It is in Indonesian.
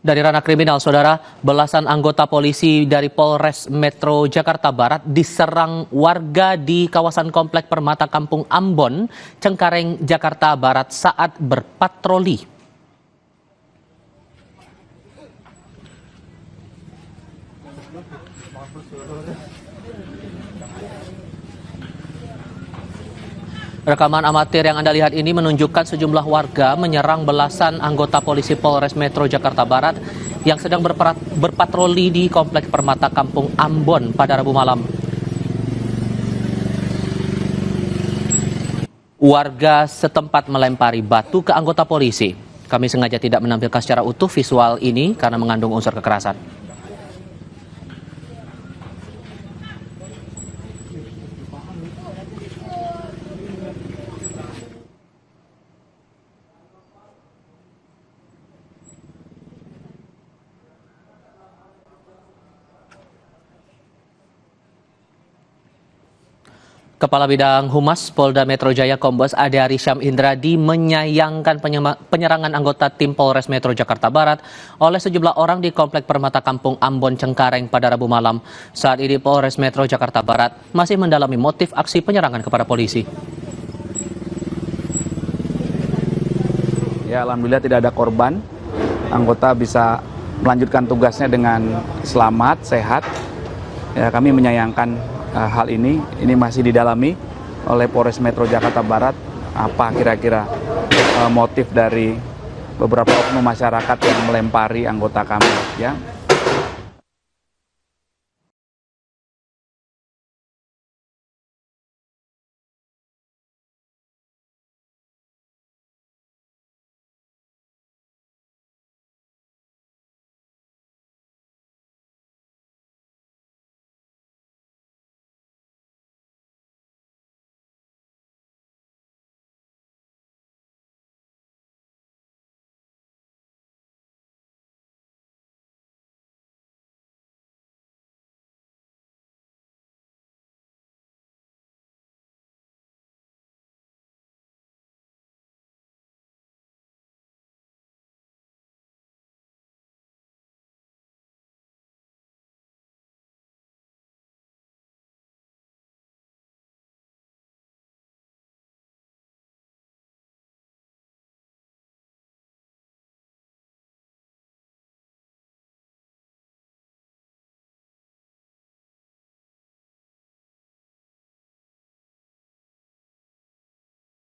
Dari ranah kriminal, saudara, belasan anggota polisi dari Polres Metro Jakarta Barat diserang warga di kawasan Komplek Permata Kampung Ambon, Cengkareng, Jakarta Barat saat berpatroli. Rekaman amatir yang Anda lihat ini menunjukkan sejumlah warga menyerang belasan anggota polisi Polres Metro Jakarta Barat yang sedang berpatroli di Komplek Permata Kampung Ambon pada Rabu malam. Warga setempat melempari batu ke anggota polisi. Kami sengaja tidak menampilkan secara utuh visual ini karena mengandung unsur kekerasan. Kepala Bidang Humas Polda Metro Jaya Kombes Ade Arisham Indradi menyayangkan penyerangan anggota tim Polres Metro Jakarta Barat oleh sejumlah orang di Komplek Permata Kampung Ambon Cengkareng pada Rabu malam. Saat ini Polres Metro Jakarta Barat masih mendalami motif aksi penyerangan kepada polisi. Ya, alhamdulillah tidak ada korban. Anggota bisa melanjutkan tugasnya dengan selamat, sehat. Ya, kami menyayangkan hal ini masih didalami oleh Polres Metro Jakarta Barat. Apa kira-kira motif dari beberapa oknum masyarakat yang melempari anggota kami, ya.